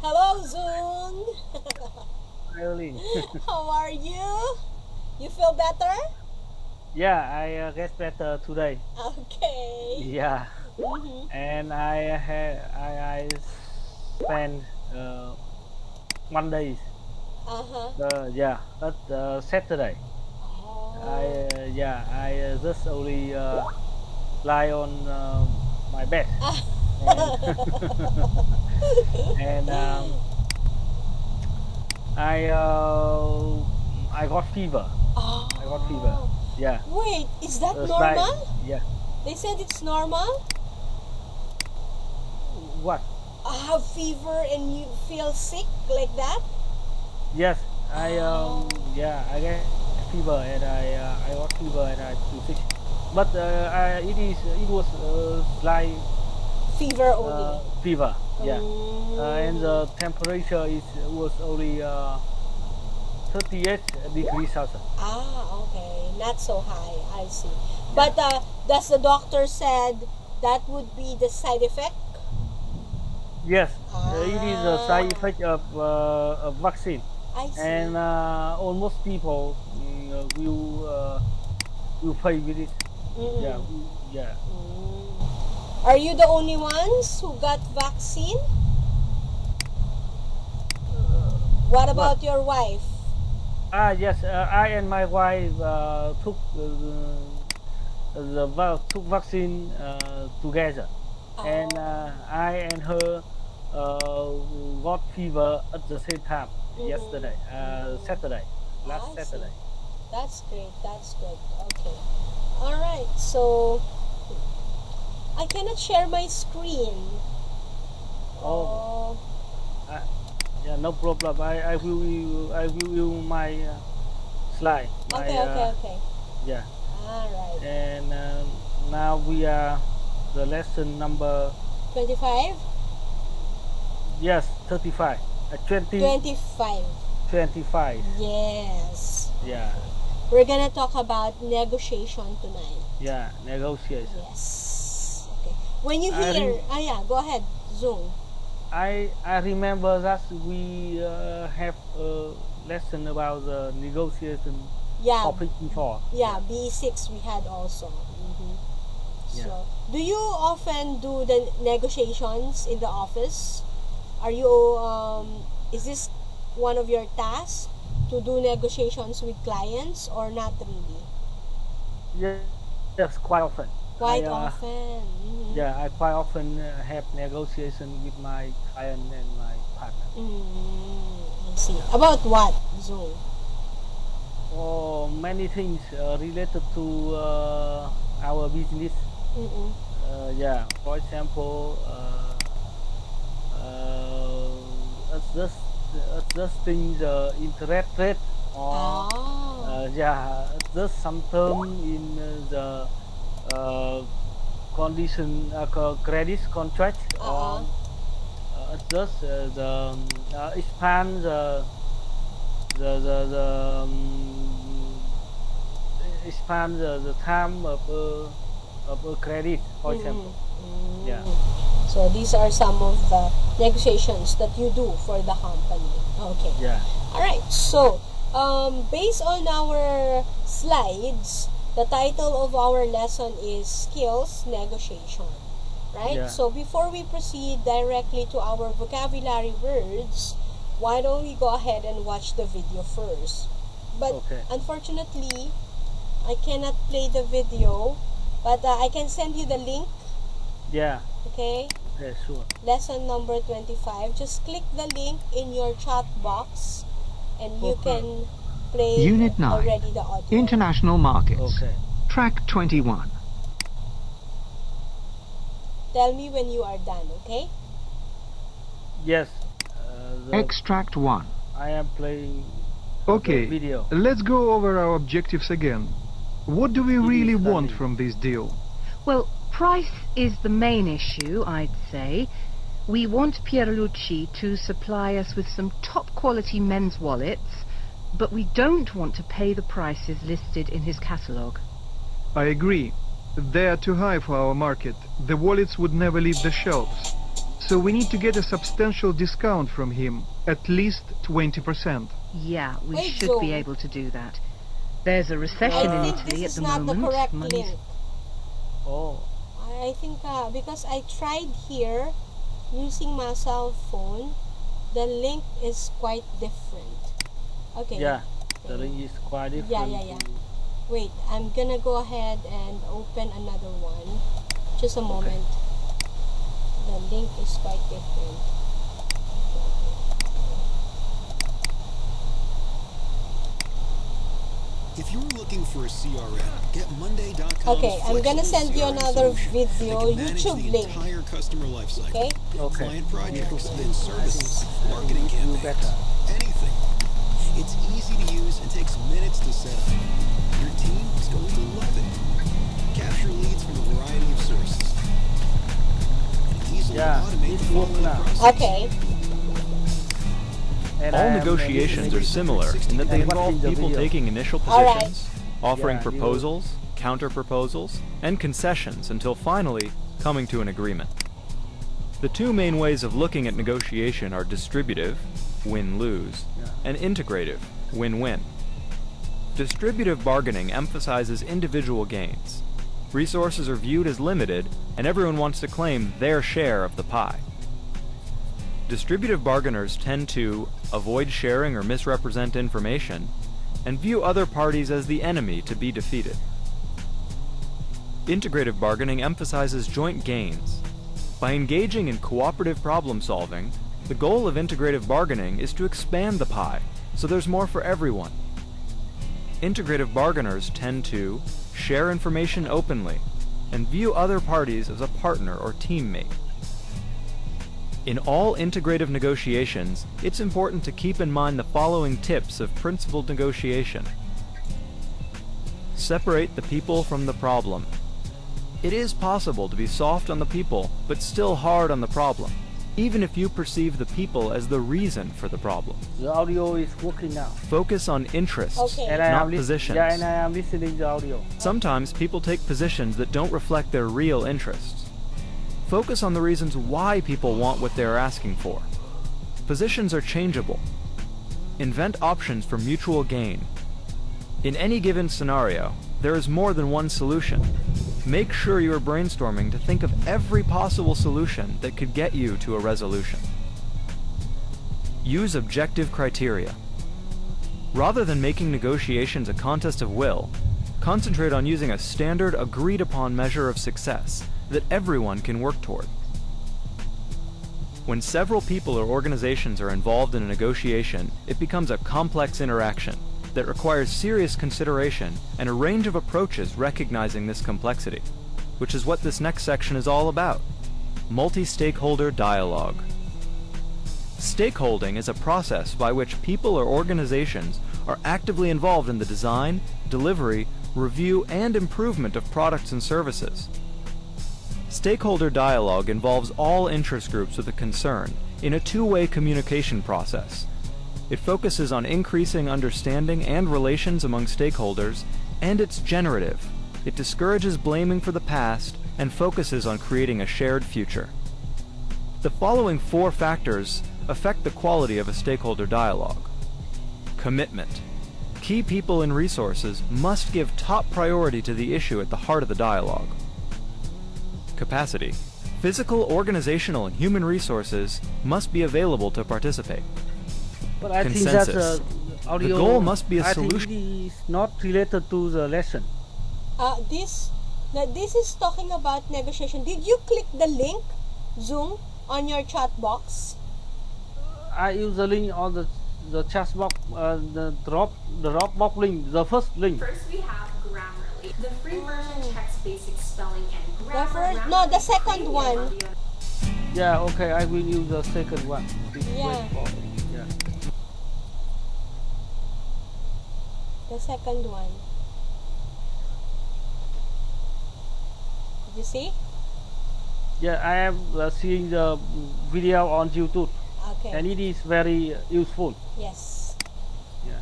Hello, Zoom. Erlyn. How are you? You feel better? Yeah, I get better today. Okay. Yeah, Mm-hmm. and I spent one day. Uh-huh. Yeah, at Saturday. Oh. I just only lie on my bed and and I uh, I got fever. I got fever. Oh. Yeah, Wait, is that it's like normal? yeah. They said it's normal? What? Have fever and you feel sick like that? Yes, Oh. I get fever and I got fever and I feel sick. But it was like Fever only. fever. Yeah, and Mm. the temperature is was only 38 degrees Celsius. Okay. Not so high. I see. Yeah. But does the doctor said that would be the side effect? Yes, it is a Ah, side effect of vaccine, I see. and almost people will pay with it. Yeah, Mm-mm. yeah. Mm. Are you the only ones who got vaccine? What What? about your wife? Yes, I and my wife took took vaccine together, and Oh. I and her uh, got fever at the same time Mm-mm. yesterday, Mm. Saturday, last I see. Saturday. That's great. That's good. Okay. All right. So I cannot share my screen. Oh, Oh. uh, yeah, no problem. I will use my slide, my Okay. Okay. Okay. yeah, All right. and now we are the lesson number 25. yes 35, 20 25. 25. Yes. Yeah, We're gonna talk about negotiation tonight. yeah, negotiation. Yes. Okay. When you I hear, rem yeah, go ahead, Zoom. I remember that we have a lesson about the negotiation Yeah, topic before. yeah, Yeah, B6 we had also. yeah. So, do you often do the negotiations in the office? Are you, is this one of your tasks to do negotiations with clients or not really? Yes, quite often. Quite often. I quite often have negotiation with my client and my partner. I see. Yeah. About what, Zoom? Oh, many things related to our business. Mm-mm. For example, adjusting the interest rate or Ah. adjust some term in the uh, condition credit contract or Uh-uh. adjust expand the expand the time of a credit, for Mm-mm. example. Yeah, So these are some of the negotiations that you do for the company. Okay. yeah, All right. So, based on our slides, the title of our lesson is Skills Negotiation. Right? yeah. So, before we proceed directly to our vocabulary words, why don't we go ahead and watch the video first? But Okay. unfortunately, I cannot play the video, but I can send you the link. Yeah. Okay? Okay. Sure. Lesson number 25. Just click the link in your chat box and you Okay. can play Unit 9. already the audio. International Markets. Okay. Track 21. Tell me when you are done, okay? Yes. Extract 1. I am playing Okay, the video. let's go over our objectives again. What do we It really is want studying. from this deal? Well, price is the main issue, I'd say. We want Pierluigi to supply us with some top-quality men's wallets, but we don't want to pay the prices listed in his catalogue. I agree. They are too high for our market. The wallets would never leave the shelves. So we need to get a substantial discount from him, at least 20%. Yeah, we Wait, should Zoe. be able to do that. There's a recession I in think Italy this at is the not moment. the correct Money's- link. Oh, I think because I tried here using my cell phone, the link is quite different. Okay. yeah. The link is quite different. Yeah. Wait, I'm gonna go ahead and open another one. Just a moment. The link is quite different. If you're looking for a CRM, get Monday.com. Okay, I'm gonna send you another video YouTube the link. entire customer life cycle. Okay? Okay. Client projects, YouTube then services, link. marketing You campaigns, better. anything. It's easy to use and takes minutes to set up. Your team is going to love it. Capture leads from a variety of sources. And easily Yeah, automate the it works follow-up now. process. Okay. And I All am negotiations are making- similar in that they and involve watching the people video. taking initial All right. positions, offering Yeah, you- proposals, counter-proposals, and concessions until finally coming to an agreement. The two main ways of looking at negotiation are distributive, win-lose, Yeah. and integrative, win-win. Distributive bargaining emphasizes individual gains. Resources are viewed as limited, and everyone wants to claim their share of the pie. Distributive bargainers tend to avoid sharing or misrepresent information and view other parties as the enemy to be defeated. Integrative bargaining emphasizes joint gains. By engaging in cooperative problem solving, the goal of integrative bargaining is to expand the pie so there's more for everyone. Integrative bargainers tend to share information openly and view other parties as a partner or teammate. In all integrative negotiations, it's important to keep in mind the following tips of principled negotiation. Separate the people from the problem. It is possible to be soft on the people, but still hard on the problem, even if you perceive the people as the reason for the problem. The audio is working now. Focus on interests, Okay. And I not am positions. Yeah, and I am listening the audio. Sometimes people take positions that don't reflect their real interests. Focus on the reasons why people want what they are asking for. Positions are changeable. Invent options for mutual gain. In any given scenario, there is more than one solution. Make sure you are brainstorming to think of every possible solution that could get you to a resolution. Use objective criteria. Rather than making negotiations a contest of will, concentrate on using a standard agreed-upon measure of success that everyone can work toward. When several people or organizations are involved in a negotiation, it becomes a complex interaction that requires serious consideration and a range of approaches recognizing this complexity, which is what this next section is all about: multi-stakeholder dialogue. Stakeholding is a process by which people or organizations are actively involved in the design, delivery, review, and improvement of products and services. Stakeholder dialogue involves all interest groups with a concern in a two-way communication process. It focuses on increasing understanding and relations among stakeholders, and it's generative. It discourages blaming for the past and focuses on creating a shared future. The following 4 factors affect the quality of a stakeholder dialogue. Commitment. Key people and resources must give top priority to the issue at the heart of the dialogue. Capacity. Physical, organizational, and human resources must be available to participate. But I think Consensus. that audio. The goal must be a I solution. think it is not related to the lesson. This is talking about negotiation. Did you click the link, Zoom, on your chat box? I usually on the chat box, the Dropbox link, the first link. First, we have Grammarly. The free version checks basic spelling and grammar. first- no, the second one. Yeah, okay, I will use the second one. Please Yeah. wait for it. Yeah. The second one. Did you see? Yeah, I am seeing the video on YouTube, Okay. and it is very useful. Yes. Yeah.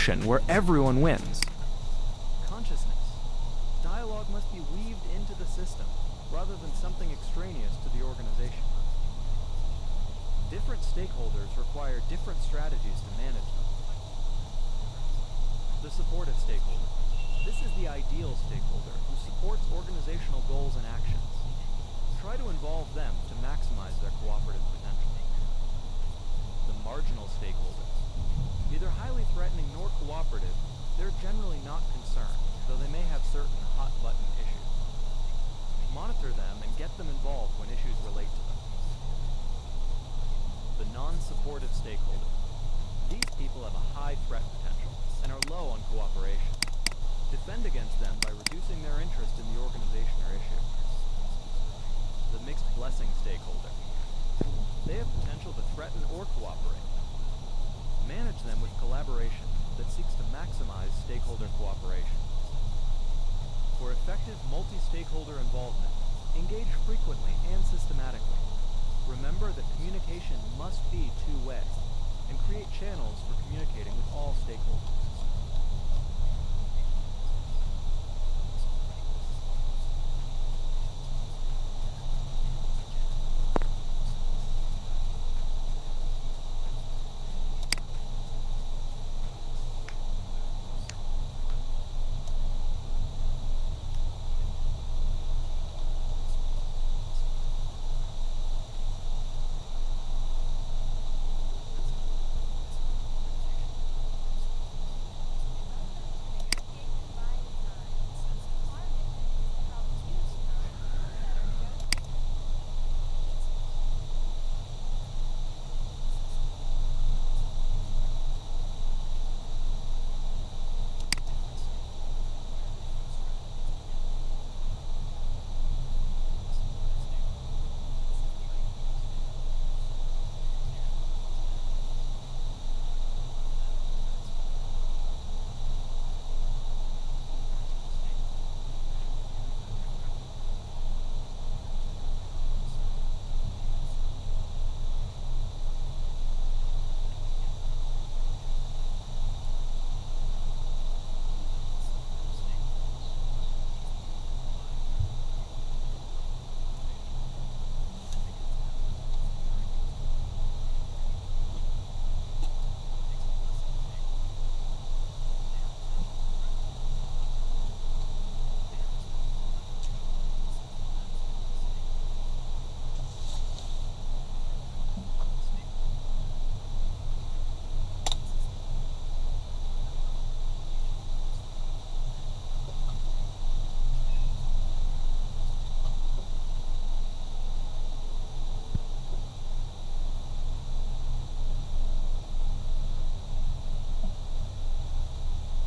solution where everyone wins. Consciousness. Dialogue must be weaved into the system rather than something extraneous to the organization. Different stakeholders require different strategies to manage them. The supportive stakeholder. This is the ideal stakeholder who supports organizational goals and actions. Try to involve them to maximize their cooperative potential. The marginal stakeholders. Neither highly threatening nor cooperative, they're generally not concerned, though they may have certain hot-button issues. Monitor them and get them involved when issues relate to them. The non-supportive stakeholder. These people have a high threat potential and are low on cooperation. Defend against them by reducing their interest in the organization or issue. The mixed blessing stakeholder. They have potential to threaten or cooperate. Manage them with collaboration that seeks to maximize stakeholder cooperation. For effective multi-stakeholder involvement, engage frequently and systematically. Remember that communication must be two-way, and create channels for communicating with all stakeholders.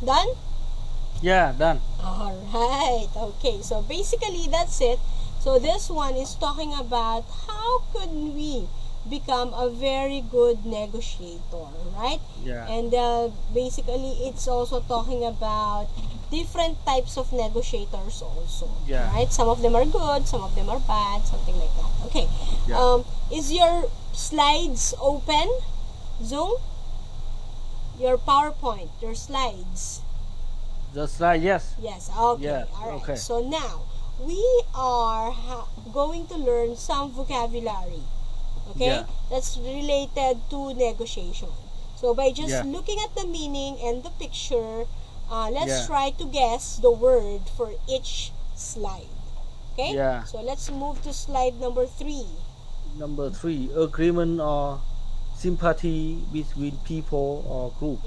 Done? Yeah, done. Alright, okay, so basically that's it. So this one is talking about how could we become a very good negotiator, right? Yeah. And basically it's also talking about different types of negotiators also, Yeah. right? Some of them are good, some of them are bad, something like that. Okay. Yeah. Is your slides open? Zoom? Your PowerPoint, your slides. The slide, yes. Yes, okay. Yeah, All right. okay. So now, we are going to learn some vocabulary. Okay? Yeah. That's related to negotiation. So by just Yeah. looking at the meaning and the picture, let's Yeah. try to guess the word for each slide. Okay? Yeah. So let's move to slide number 3. Number 3, agreement or sympathy between people or group.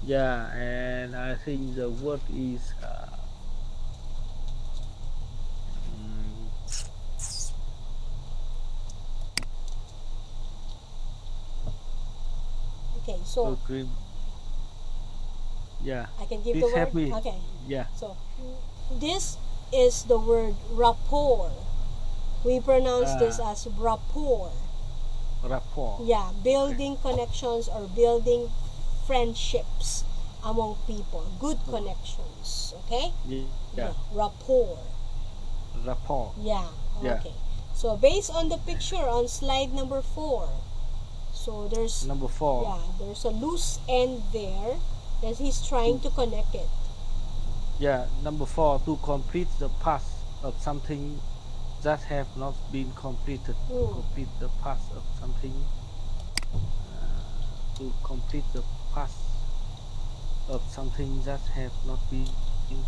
Yeah, and I think the word is Okay, so agreement. Yeah. I can give Please the help word. me. Okay. Yeah. So this is the word rapport. We pronounce this as rapport. Rapport. Yeah, building connections or building friendships among people. Good connections. Okay? Yeah. Rapport. Rapport. Yeah. Yeah. Okay. So based on the picture on slide number 4, so there's Number 4. yeah, there's a loose end there. That he's trying to connect it. Yeah, number 4, to complete the path of something that have not been completed. To complete the path of something. To complete the path of something that have not been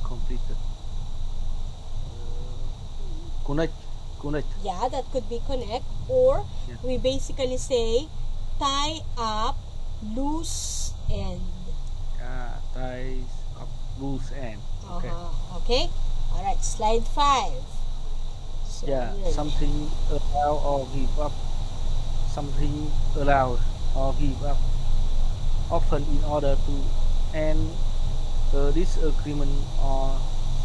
completed. Connect. Yeah, that could be connect, or Yeah. we basically say tie up loose end. Ties of loose end. Okay. Okay. All right. Slide 5. So, Yeah, something allow or give up. Something allowed or give up. Often in order to end a disagreement or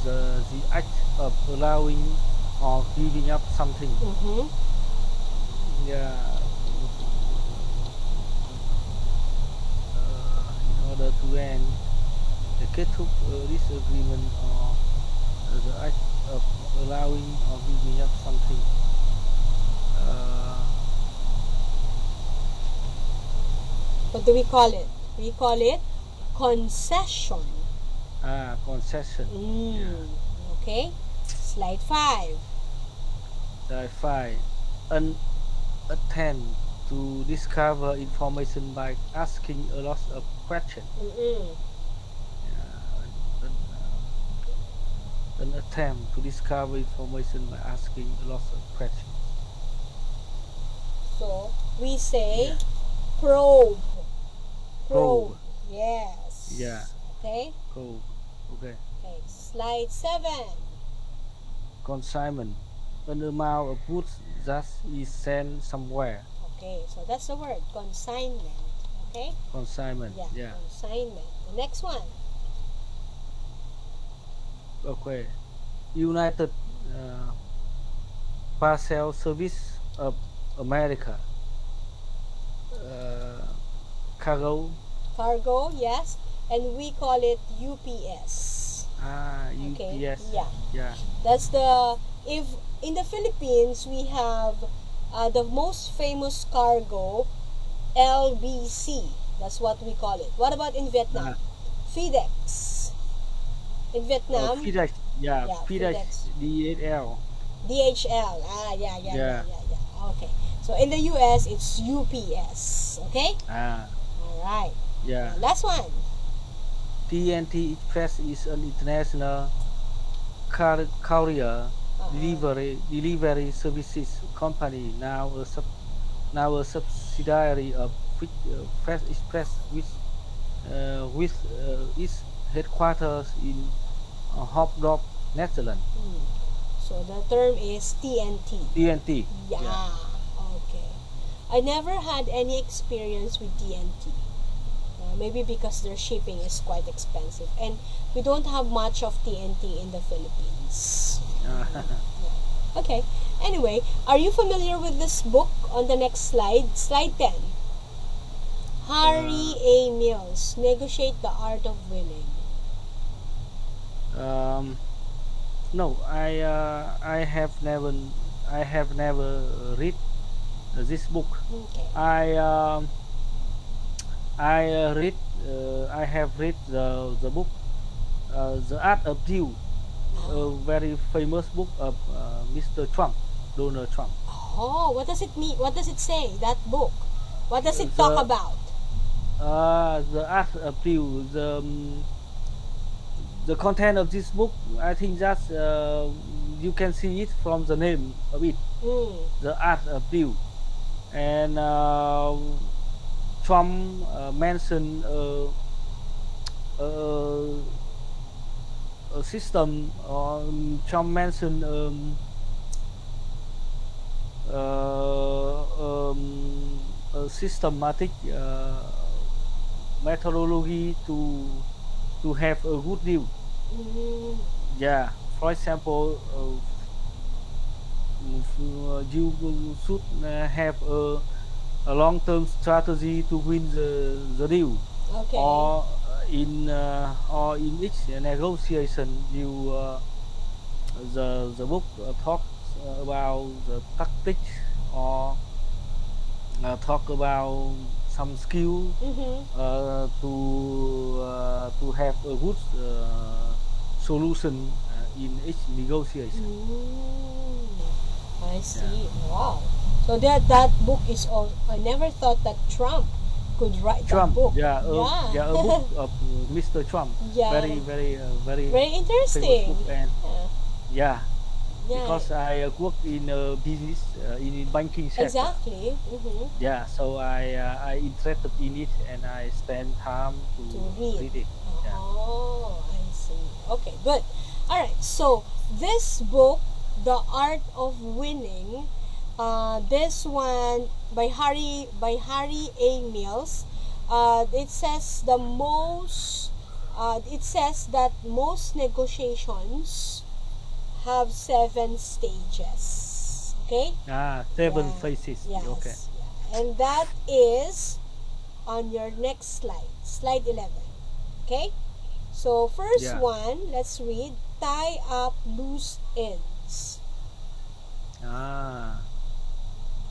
the act of allowing or giving up something. Yeah. In order to end the kết thúc disagreement or the act of allowing or giving up something. What do we call it? We call it concession. Concession. Yeah. Okay. Slide 5. Slide 5. An attempt to discover information by asking a lot of questions. An attempt to discover information by asking a lot of questions. So we say probe. Probe. Yes. Yeah. Okay. Probe. Okay. Okay. Slide 7. Consignment. An amount of goods that is sent somewhere. Okay. So that's the word consignment. Okay. Consignment. Yeah. Consignment. The next one. Okay. United Parcel Service of America. Cargo. Cargo, yes. And we call it UPS. UPS. Okay. Yeah. That's if in the Philippines we have the most famous cargo, LBC. That's what we call it. What about in Vietnam? FedEx. In Vietnam. FedEx. Yeah. FedEx. DHL. DHL. Yeah. Okay. So in the US, it's UPS. Okay? All right. Yeah. Last one. TNT Express is an international courier delivery services company, now a subsidiary of Fresh Express, with its headquarters in Hofdorp, Netherlands. So the term is TNT. TNT. Yeah. Okay. I never had any experience with TNT. Maybe because their shipping is quite expensive, and we don't have much of TNT in the Philippines. Okay. Anyway, are you familiar with this book on the next slide? Slide 10. Harry A. Mills, Negotiate the Art of Winning. No, I have never read this book. Okay. I have read the book The Art of Deal, a very famous book of Mr. Trump, Donald Trump. Oh, what does it mean? What does it say, that book? What does it talk about? The Art of Deal, the content of this book, I think that you can see it from the name of it, The Art of Deal. And Trump mentioned a system, Trump mentioned a systematic methodology to have a good deal. Yeah, for example, you should have a long-term strategy to win the deal. Okay. Or in each negotiation, the book talks about the tactics, or talk about some skill to have a good solution in each negotiation. I see. Wow. So that book is all. I never thought that Trump could write Trump, that book. yeah, a book of Mr. Trump. Yeah. Very interesting. famous book, and Yeah. because I work in business in banking sector. Exactly. Yeah, so I interested in it, and I spend time to read it. Yeah. Oh, I see. Okay, good. All right. So this book, The Art of Winning, this one by Harry A. Mills. It says it says that most negotiations have 7 stages. Okay? 7 phases. Yes. Okay. Yeah. And that is on your next slide, slide 11. Okay? So first one, let's read, tie up loose ends. Tie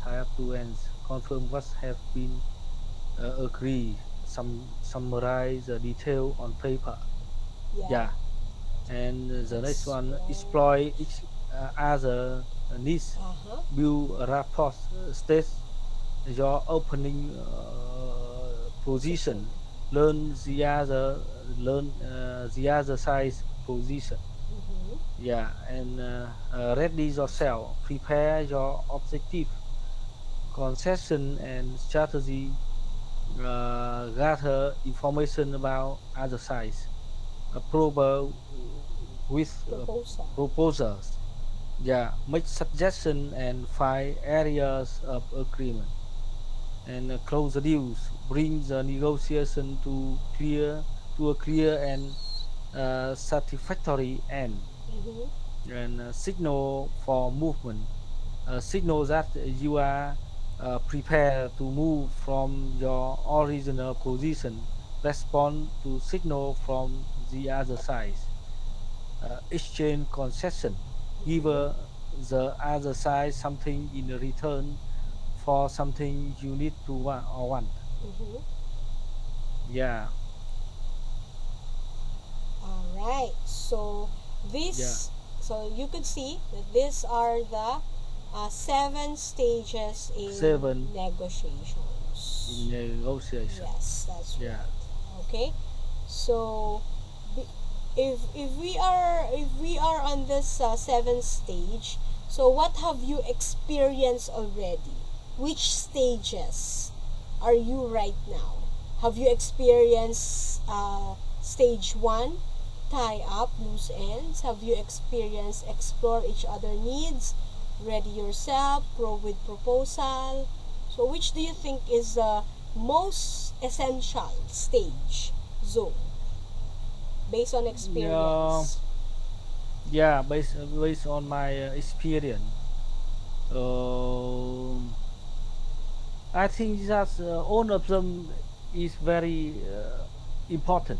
up 2 ends. Confirm what have been agreed. Summarize the detail on paper. Yeah. And the next one, exploit each other needs. Build a rapport. State your opening position. Learn the other side's position. Yeah, and ready yourself. Prepare your objective, concession, and strategy. Gather information about other sides. Approval with proposals. Yeah, make suggestions and find areas of agreement. And close the deals. Bring the negotiation to a clear and satisfactory end. And signal for movement. Signal that you are prepared to move from your original position. Respond to signal from the other side. Exchange concession. Give the other side something in return for something you need to want. Yeah. All right. So this, so you could see that these are the 7 stages in negotiations. Yes, that's right. Okay. So if we are on this 7th stage, so what have you experienced already? Which stages are you right now? Have you experienced stage 1, tie up loose ends? Have you experienced explore each other needs, ready yourself, with proposal? So which do you think is the most essential stage, Zoe, based on experience? Yeah, based on my experience, I think that all of them is very important.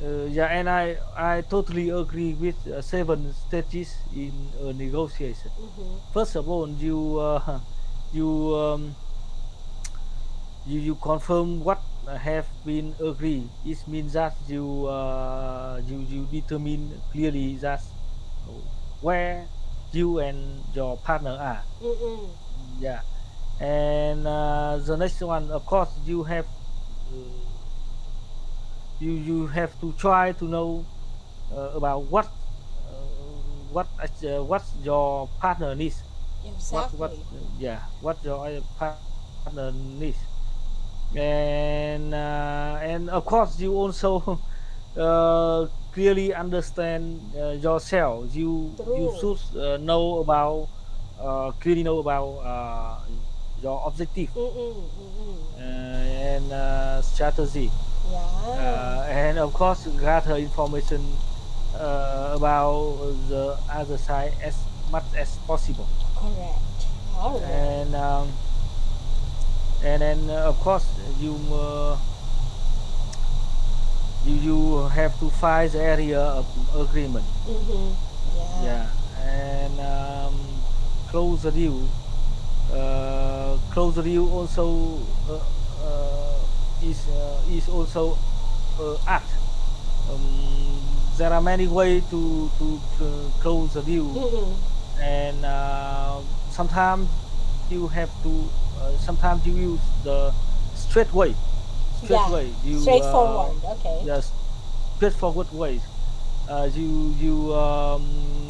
Yeah, and I totally agree with 7 stages in a negotiation. First of all, you confirm what have been agreed. It means that you determine clearly that where you and your partner are. Yeah, and the next one, of course, you have you have to try to know about what your partner needs. Exactly. What your partner needs. And of course you also clearly understand yourself. You should know about clearly know about your objective and strategy. And of course gather information about the other side as much as possible. Correct. All right. And then of course you have to find the area of agreement. And close the deal also is also art. There are many ways to close the deal, and sometimes you have to sometimes you use the straight way, Yeah, you straightforward. Okay. yes, straightforward ways. You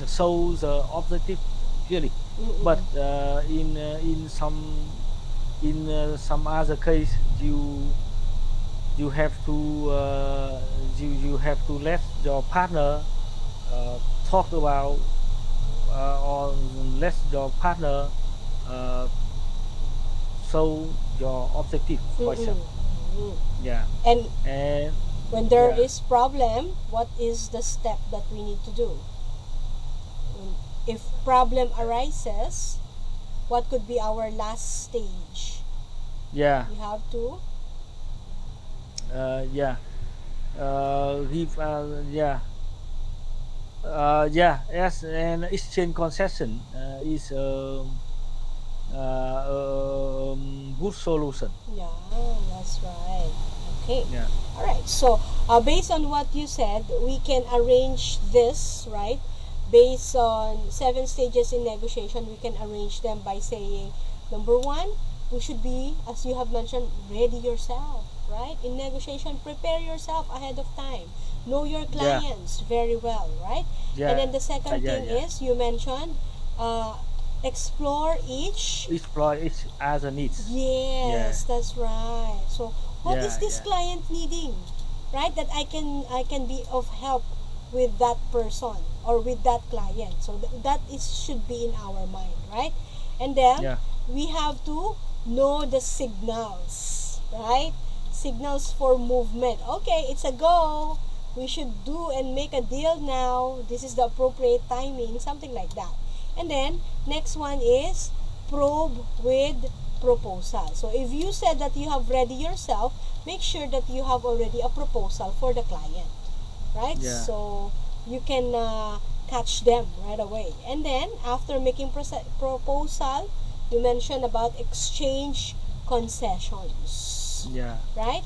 show the objective clearly, but in some other case you have to you have to let your partner talk about or let your partner uh, show your objective for example. Yeah, And and when there yeah, is problem, what is the step that we need to do? If problem arises, what could be our last stage? yeah, We have to yeah. Give yeah, yes, and exchange concession is good solution. Yeah, that's right. Okay. Yeah, All right. So, based on what you said, we can arrange this, right? Based on 7 stages in negotiation, we can arrange them by saying, number one, we should be, as you have mentioned, ready yourself, right? In negotiation, prepare yourself ahead of time. Know your yeah, clients very well, right? yeah, And then the second yeah, thing yeah. is, you mentioned, explore each. Explore each other needs. Yeah, Yes, that's right. So, what is yeah, this yeah, client needing? Right? That I can be of help with that person or with that client. So that is should be in our mind, right? And then yeah, we have to know the signals, right? Signals for movement. Okay, it's a go. We should do and make a deal now. This is the appropriate timing, something like that. And then next one is probe with proposal. So if you said that you have ready yourself, make sure that you have already a proposal for the client, right? yeah, So you can catch them right away. And then after making proposal, you mentioned about exchange concessions, yeah, right?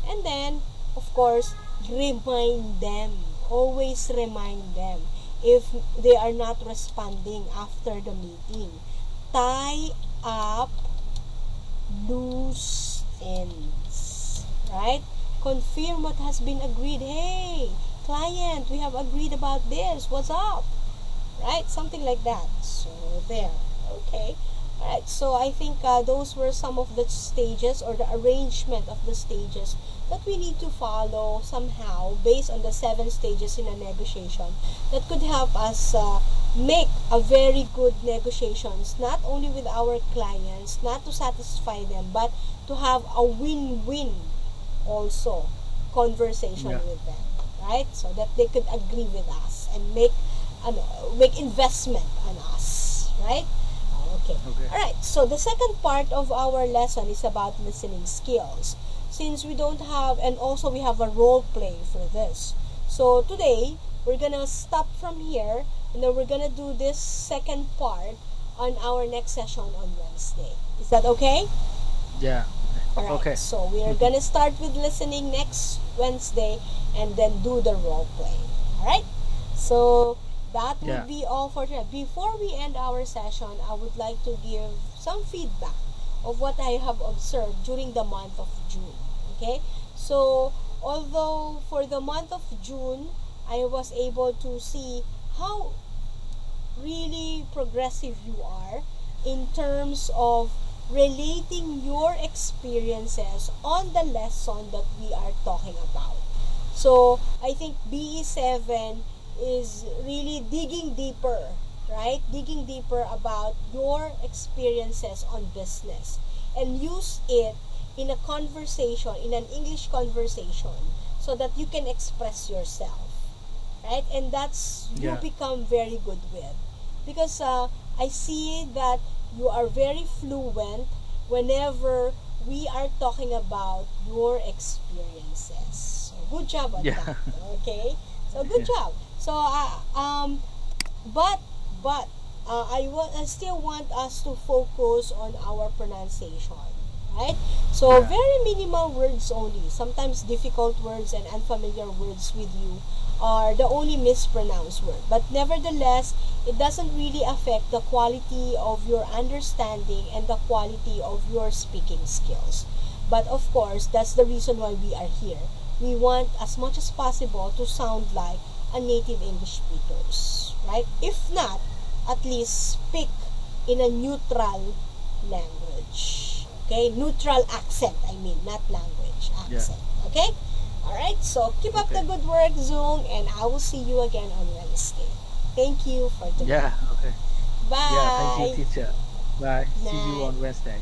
And then of course remind them. Always remind them if they are not responding after the meeting. Tie up loose ends, right? Confirm what has been agreed. Hey, client, we have agreed about this. What's up? Right? Something like that. So, there. Okay. Alright, so I think those were some of the stages or the arrangement of the stages that we need to follow somehow based on the 7 stages in a negotiation that could help us make a very good negotiations, not only with our clients, not to satisfy them, but to have a win-win also conversation yeah. with them, right? So that they could agree with us and make investment on us, right? Okay. Okay. All right. So the second part of our lesson is about listening skills. Since we don't have, and also we have a role play for this. So today we're gonna stop from here, and then we're gonna do this second part on our next session on Wednesday. Is that okay? Yeah. All right. Okay. So we are gonna start with listening next Wednesday, and then do the role play. All right. So that would Yeah. be all for today. Before we end our session, I would like to give some feedback of what I have observed during the month of June. Okay? So, although for the month of June, I was able to see how really progressive you are in terms of relating your experiences on the lesson that we are talking about. So, I think BE7 is really digging deeper, right? Digging deeper about your experiences on business and use it in a conversation, in an English conversation, so that you can express yourself, right? And that's you Yeah. become very good with. Because I see that you are very fluent whenever we are talking about your experiences. So good job on Yeah. that. Okay? So good job. So but I still want us to focus on our pronunciation, right? So Yeah. very minimal words only. Sometimes difficult words and unfamiliar words with you are the only mispronounced word. But nevertheless, it doesn't really affect the quality of your understanding and the quality of your speaking skills. But of course, that's the reason why we are here. We want as much as possible to sound like a native English speakers, right? If not, at least speak in a neutral language. Okay? Neutral accent, I mean, not language, accent. Okay? Alright, so keep up the Okay. good work, Zoom, and I will see you again on Wednesday. Thank you for today. Yeah. Okay. Bye. Yeah. Thank you, teacher. Bye. See you Night. on Wednesday.